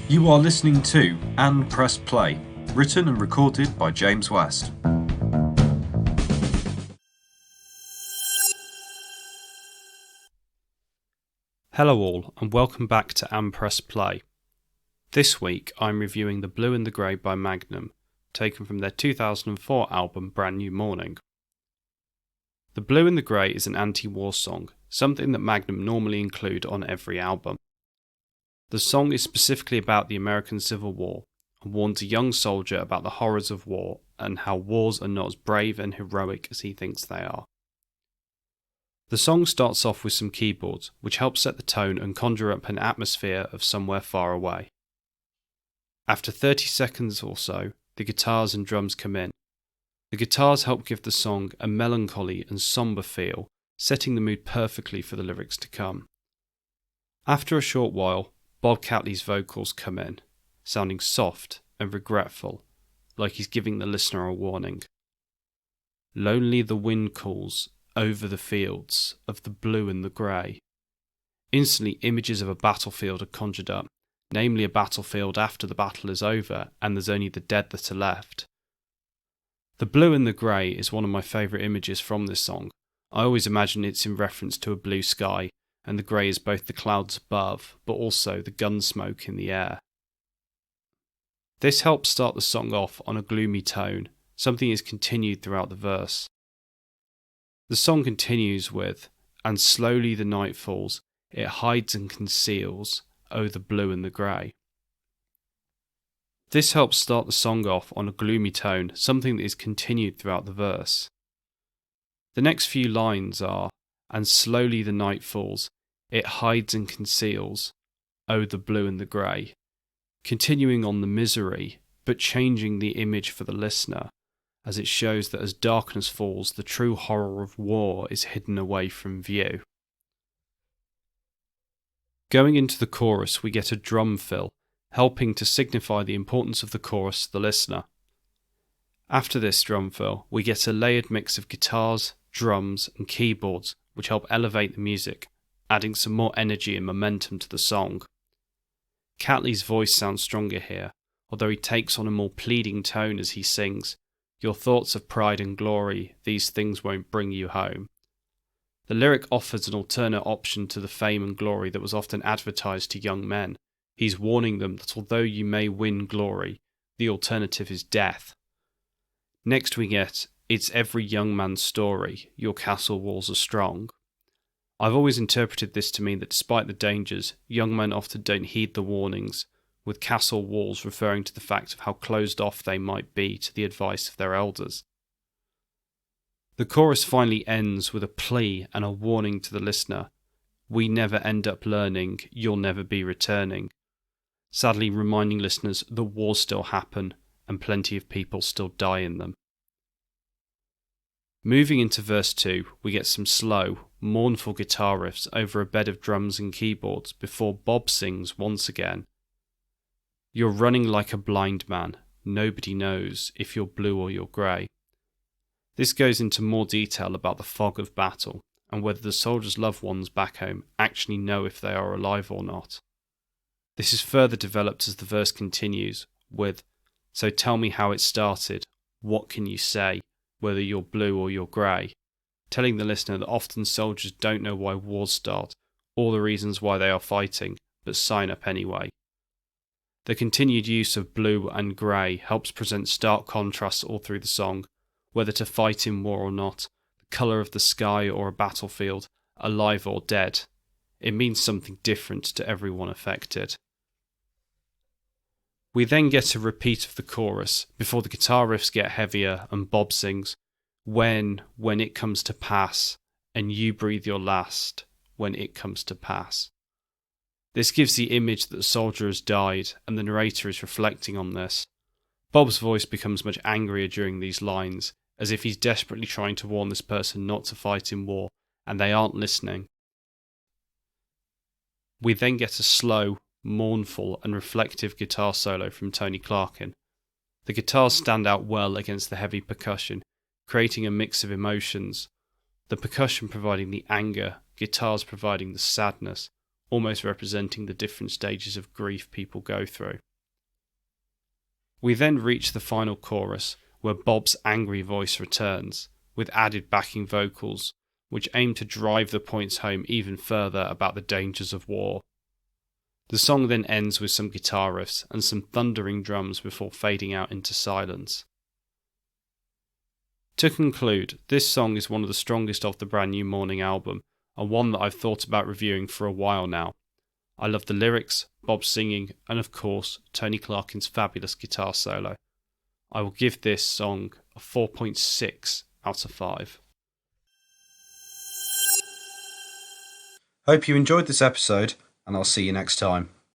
You are listening to And Press Play, written and recorded by James West. Hello all, and welcome back to And Press Play. This week I'm reviewing The Blue and the Grey by Magnum, taken from their 2004 album Brand New Morning. The Blue and the Grey is an anti-war song, something that Magnum normally include on every album. The song is specifically about the American Civil War and warns a young soldier about the horrors of war and how wars are not as brave and heroic as he thinks they are. The song starts off with some keyboards, which help set the tone and conjure up an atmosphere of somewhere far away. After 30 seconds or so, the guitars and drums come in. The guitars help give the song a melancholy and sombre feel, setting the mood perfectly for the lyrics to come. After a short while, Bob Catley's vocals come in, sounding soft and regretful, like he's giving the listener a warning. Lonely the wind calls over the fields of the blue and the grey. Instantly images of a battlefield are conjured up, namely a battlefield after the battle is over and there's only the dead that are left. The blue and the grey is one of my favourite images from this song. I always imagine it's in reference to a blue sky, and the grey is both the clouds above, but also the gun smoke in the air. This helps start the song off on a gloomy tone, something is continued throughout the verse. The song continues with, "And slowly the night falls, it hides and conceals, oh the blue and the grey." This helps start the song off on a gloomy tone, something that is continued throughout the verse. The next few lines are, "And slowly the night falls, it hides and conceals, oh the blue and the grey," continuing on the misery, but changing the image for the listener, as it shows that as darkness falls, the true horror of war is hidden away from view. Going into the chorus, we get a drum fill, helping to signify the importance of the chorus to the listener. After this drum fill, we get a layered mix of guitars, drums, and keyboards, which help elevate the music, adding some more energy and momentum to the song. Catley's voice sounds stronger here, although he takes on a more pleading tone as he sings, "Your thoughts of pride and glory, these things won't bring you home." The lyric offers an alternate option to the fame and glory that was often advertised to young men. He's warning them that although you may win glory, the alternative is death. Next we get, "It's every young man's story, your castle walls are strong." I've always interpreted this to mean that despite the dangers, young men often don't heed the warnings, with castle walls referring to the fact of how closed off they might be to the advice of their elders. The chorus finally ends with a plea and a warning to the listener. "We never end up learning, you'll never be returning," sadly reminding listeners that wars still happen and plenty of people still die in them. Moving into verse 2, we get some slow, mournful guitar riffs over a bed of drums and keyboards before Bob sings once again. "You're running like a blind man, nobody knows if you're blue or you're grey." This goes into more detail about the fog of battle and whether the soldiers' loved ones back home actually know if they are alive or not. This is further developed as the verse continues with, "So tell me how it started, what can you say, whether you're blue or you're grey," telling the listener that often soldiers don't know why wars start or the reasons why they are fighting, but sign up anyway. The continued use of blue and grey helps present stark contrasts all through the song, whether to fight in war or not, the colour of the sky or a battlefield, alive or dead. It means something different to everyone affected. We then get a repeat of the chorus before the guitar riffs get heavier and Bob sings, when it comes to pass, and you breathe your last, when it comes to pass." This gives the image that the soldier has died, and the narrator is reflecting on this. Bob's voice becomes much angrier during these lines, as if he's desperately trying to warn this person not to fight in war, and they aren't listening. We then get a slow, mournful and reflective guitar solo from Tony Clarkin. The guitars stand out well against the heavy percussion, creating a mix of emotions, the percussion providing the anger, guitars providing the sadness, almost representing the different stages of grief people go through. We then reach the final chorus, where Bob's angry voice returns, with added backing vocals, which aim to drive the points home even further about the dangers of war. The song then ends with some guitar riffs and some thundering drums before fading out into silence. To conclude, this song is one of the strongest of the Brand New Morning album, and one that I've thought about reviewing for a while now. I love the lyrics, Bob's singing, and of course, Tony Clarkin's fabulous guitar solo. I will give this song a 4.6 out of 5. Hope you enjoyed this episode, and I'll see you next time.